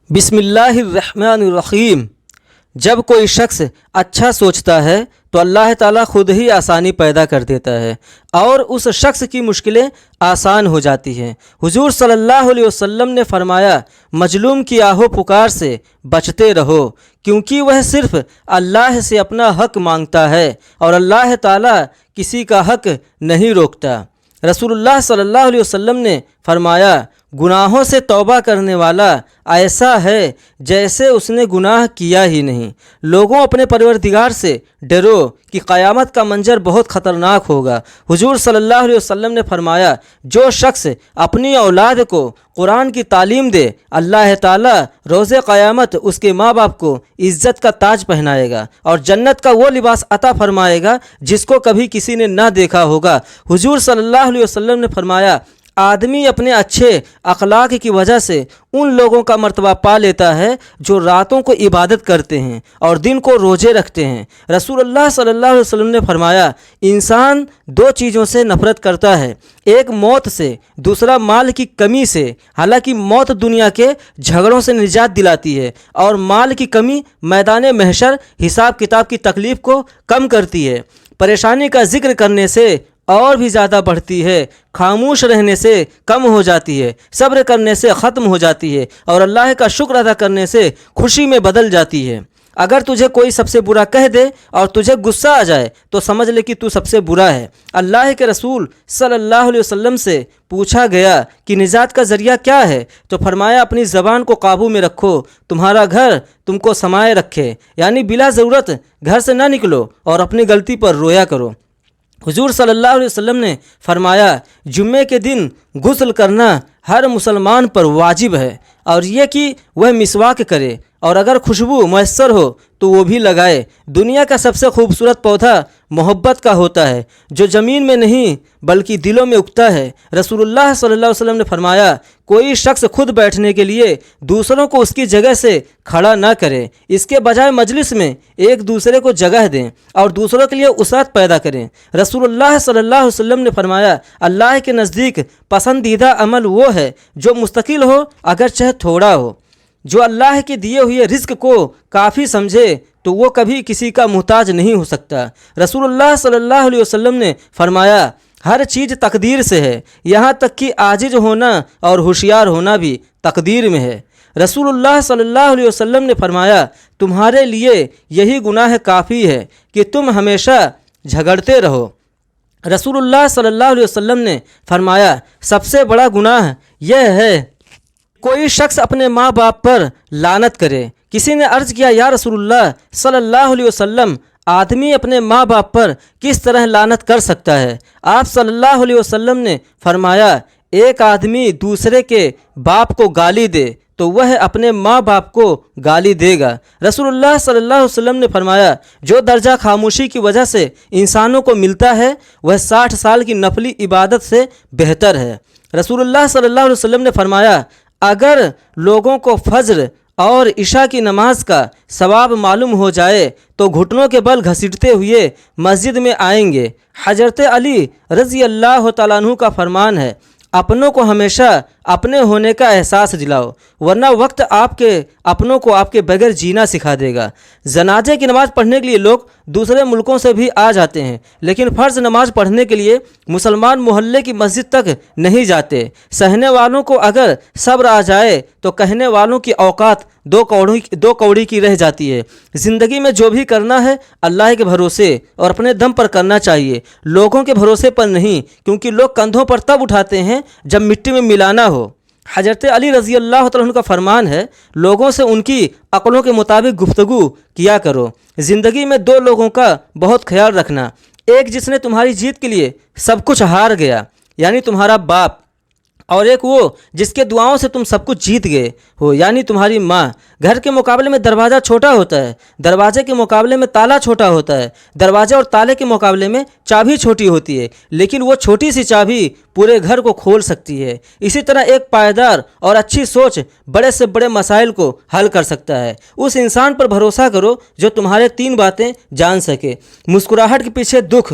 بسم اللہ الرحمن الرحیم۔ جب کوئی شخص اچھا سوچتا ہے تو اللہ تعالیٰ خود ہی آسانی پیدا کر دیتا ہے اور اس شخص کی مشکلیں آسان ہو جاتی ہیں۔ حضور صلی اللہ علیہ وسلم نے فرمایا، مظلوم کی آہو پکار سے بچتے رہو، کیونکہ وہ صرف اللہ سے اپنا حق مانگتا ہے اور اللہ تعالیٰ کسی کا حق نہیں روکتا۔ رسول اللہ صلی اللہ علیہ وسلم نے فرمایا، گناہوں سے توبہ کرنے والا ایسا ہے جیسے اس نے گناہ کیا ہی نہیں۔ لوگوں، اپنے پروردگار سے ڈرو کہ قیامت کا منظر بہت خطرناک ہوگا۔ حضور صلی اللہ علیہ وسلم نے فرمایا، جو شخص اپنی اولاد کو قرآن کی تعلیم دے، اللہ تعالیٰ روز قیامت اس کے ماں باپ کو عزت کا تاج پہنائے گا اور جنت کا وہ لباس عطا فرمائے گا جس کو کبھی کسی نے نہ دیکھا ہوگا۔ حضور صلی اللہ علیہ وسلم نے فرمایا، آدمی اپنے اچھے اخلاق کی وجہ سے ان لوگوں کا مرتبہ پا لیتا ہے جو راتوں کو عبادت کرتے ہیں اور دن کو روزے رکھتے ہیں۔ رسول اللہ صلی اللہ علیہ وسلم نے فرمایا، انسان دو چیزوں سے نفرت کرتا ہے، ایک موت سے، دوسرا مال کی کمی سے۔ حالانکہ موت دنیا کے جھگڑوں سے نجات دلاتی ہے اور مال کی کمی میدان محشر حساب کتاب کی تکلیف کو کم کرتی ہے۔ پریشانی کا ذکر کرنے سے اور بھی زیادہ بڑھتی ہے، خاموش رہنے سے کم ہو جاتی ہے، صبر کرنے سے ختم ہو جاتی ہے اور اللہ کا شکر ادا کرنے سے خوشی میں بدل جاتی ہے۔ اگر تجھے کوئی سب سے برا کہہ دے اور تجھے غصہ آ جائے تو سمجھ لے کہ تو سب سے برا ہے۔ اللہ کے رسول صلی اللہ علیہ وسلم سے پوچھا گیا کہ نجات کا ذریعہ کیا ہے، تو فرمایا، اپنی زبان کو قابو میں رکھو، تمہارا گھر تم کو سمائے رکھے، یعنی بلا ضرورت گھر سے نہ نکلو اور اپنی غلطی پر رویا کرو۔ حضور صلی اللہ علیہ وسلم نے فرمایا، جمعے کے دن غسل کرنا ہر مسلمان پر واجب ہے، اور یہ کہ وہ مسواک کرے اور اگر خوشبو میسر ہو تو وہ بھی لگائے۔ دنیا کا سب سے خوبصورت پودا محبت کا ہوتا ہے، جو زمین میں نہیں بلکہ دلوں میں اگتا ہے۔ رسول اللہ صلی اللہ علیہ وسلم نے فرمایا، کوئی شخص خود بیٹھنے کے لیے دوسروں کو اس کی جگہ سے کھڑا نہ کرے، اس کے بجائے مجلس میں ایک دوسرے کو جگہ دیں اور دوسروں کے لیے وسعت پیدا کریں۔ رسول اللہ صلی اللہ علیہ وسلم نے فرمایا، اللہ کے نزدیک پسندیدہ عمل وہ ہے جو مستقل ہو اگرچہ تھوڑا ہو۔ جو اللہ کے دیے ہوئے رزق کو کافی سمجھے تو وہ کبھی کسی کا محتاج نہیں ہو سکتا۔ رسول اللہ صلی اللہ علیہ وسلم نے فرمایا، ہر چیز تقدیر سے ہے، یہاں تک کہ عاجز ہونا اور ہوشیار ہونا بھی تقدیر میں ہے۔ رسول اللہ صلی اللہ علیہ وسلم نے فرمایا، تمہارے لیے یہی گناہ کافی ہے کہ تم ہمیشہ جھگڑتے رہو۔ رسول اللہ صلی اللہ علیہ وسلم نے فرمایا، سب سے بڑا گناہ یہ ہے کوئی شخص اپنے ماں باپ پر لعنت کرے۔ کسی نے عرض کیا، یا رسول اللہ صلی اللہ علیہ وسلم، آدمی اپنے ماں باپ پر کس طرح لعنت کر سکتا ہے؟ آپ صلی اللہ علیہ وسلم نے فرمایا، ایک آدمی دوسرے کے باپ کو گالی دے تو وہ اپنے ماں باپ کو گالی دے گا۔ رسول اللہ صلی اللہ علیہ وسلم نے فرمایا، جو درجہ خاموشی کی وجہ سے انسانوں کو ملتا ہے وہ 60 سال کی نفلی عبادت سے بہتر ہے۔ رسول اللہ صلی اللہ علیہ وسلم نے فرمایا، اگر لوگوں کو فجر اور عشاء کی نماز کا ثواب معلوم ہو جائے تو گھٹنوں کے بل گھسیٹتے ہوئے مسجد میں آئیں گے۔ حضرت علی رضی اللہ تعالیٰ عنہ کا فرمان ہے، اپنوں کو ہمیشہ اپنے ہونے کا احساس دلاؤ، ورنہ وقت آپ کے اپنوں کو آپ کے بغیر جینا سکھا دے گا۔ جنازے کی نماز پڑھنے کے لیے لوگ دوسرے ملکوں سے بھی آ جاتے ہیں، لیکن فرض نماز پڑھنے کے لیے مسلمان محلے کی مسجد تک نہیں جاتے۔ سہنے والوں کو اگر صبر آ جائے تو کہنے والوں کی اوقات دو کوڑی کی رہ جاتی ہے۔ زندگی میں جو بھی کرنا ہے اللہ کے بھروسے اور اپنے دم پر کرنا چاہیے، لوگوں کے بھروسے پر نہیں، کیونکہ لوگ کندھوں پر تب اٹھاتے ہیں جب مٹی میں ملانا ہو۔ حضرت علی رضی اللہ تعالیٰ عنہ کا فرمان ہے، لوگوں سے ان کی عقلوں کے مطابق گفتگو کیا کرو۔ زندگی میں دو لوگوں کا بہت خیال رکھنا، ایک جس نے تمہاری جیت کے لیے سب کچھ ہار گیا یعنی تمہارا باپ، اور ایک وہ جس کے دعاؤں سے تم سب کچھ جیت گئے ہو یعنی تمہاری ماں۔ گھر کے مقابلے میں دروازہ چھوٹا ہوتا ہے، دروازے کے مقابلے میں تالا چھوٹا ہوتا ہے، دروازے اور تالے کے مقابلے میں چابی چھوٹی ہوتی ہے، لیکن وہ چھوٹی سی چابی پورے گھر کو کھول سکتی ہے۔ اسی طرح ایک پائیدار اور اچھی سوچ بڑے سے بڑے مسائل کو حل کر سکتا ہے۔ اس انسان پر بھروسہ کرو جو تمہارے 3 باتیں جان سکے، مسکراہٹ کے پیچھے دکھ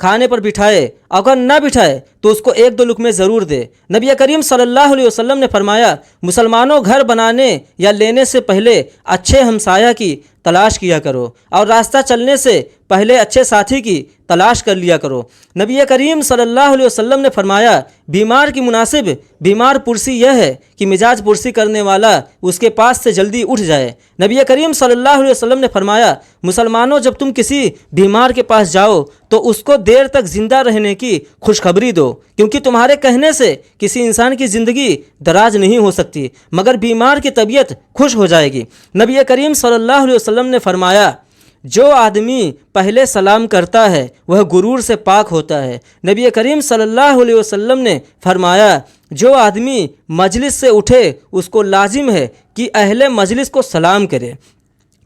کھانے پر بٹھائے، اگر نہ بٹھائے تو اس کو ایک دو لقمے ضرور دے۔ نبی کریم صلی اللہ علیہ وسلم نے فرمایا، مسلمانوں گھر بنانے یا لینے سے پہلے اچھے ہمسایہ کی تلاش کیا کرو اور راستہ چلنے سے پہلے اچھے ساتھی کی تلاش کر لیا کرو۔ نبی کریم صلی اللہ علیہ وسلم نے فرمایا، بیمار کی مناسب بیمار پرسی یہ ہے کہ مزاج پرسی کرنے والا اس کے پاس سے جلدی اٹھ جائے۔ نبی کریم صلی اللہ علیہ وسلم نے فرمایا، مسلمانوں جب تم کسی بیمار کے پاس جاؤ تو اس کو دیر تک زندہ رہنے کی خوشخبری دو، کیونکہ تمہارے کہنے سے کسی انسان کی زندگی دراز نہیں ہو سکتی مگر بیمار کی طبیعت خوش ہو جائے گی۔ نبی کریم صلی اللہ علیہ وسلم نے فرمایا، جو آدمی پہلے سلام کرتا ہے وہ غرور سے پاک ہوتا ہے۔ نبی کریم صلی اللہ علیہ وسلم نے فرمایا، جو آدمی مجلس سے اٹھے اس کو لازم ہے کہ اہل مجلس کو سلام کرے،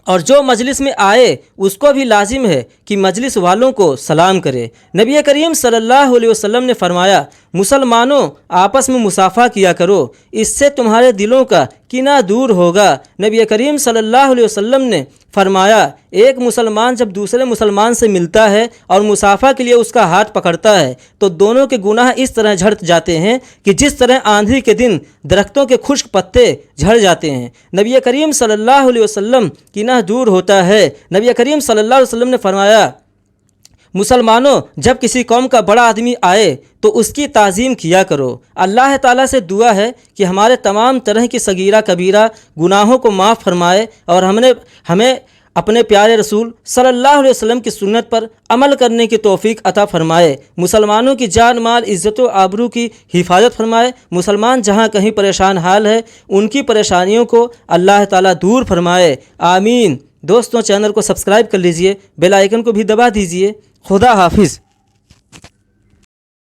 اور جو مجلس میں آئے اس کو بھی لازم ہے کہ مجلس والوں کو سلام کرے۔ نبی کریم صلی اللہ علیہ وسلم نے فرمایا، مسلمانوں آپس میں مصافحہ کیا کرو، اس سے تمہارے دلوں کا کینہ دور ہوگا۔ نبی کریم صلی اللہ علیہ وسلم نے فرمایا، ایک مسلمان جب دوسرے مسلمان سے ملتا ہے اور مصافحہ کے لیے اس کا ہاتھ پکڑتا ہے تو دونوں کے گناہ اس طرح جھڑ جاتے ہیں کہ جس طرح آندھی کے دن درختوں کے خشک پتے جھڑ جاتے ہیں۔ نبی کریم صلی اللہ علیہ وسلم کینہ دور ہوتا ہے۔ نبی کریم صلی اللہ علیہ وسلم نے فرمایا، مسلمانوں جب کسی قوم کا بڑا آدمی آئے تو اس کی تعظیم کیا کرو۔ اللہ تعالیٰ سے دعا ہے کہ ہمارے تمام طرح کی صغیرہ کبیرہ گناہوں کو معاف فرمائے اور ہمیں اپنے پیارے رسول صلی اللہ علیہ وسلم کی سنت پر عمل کرنے کی توفیق عطا فرمائے۔ مسلمانوں کی جان مال عزت و آبرو کی حفاظت فرمائے۔ مسلمان جہاں کہیں پریشان حال ہے ان کی پریشانیوں کو اللہ تعالیٰ دور فرمائے، آمین۔ دوستوں چینل کو سبسکرائب کر لیجئے، بیل آئیکن کو بھی دبا دیجئے۔ خدا حافظ۔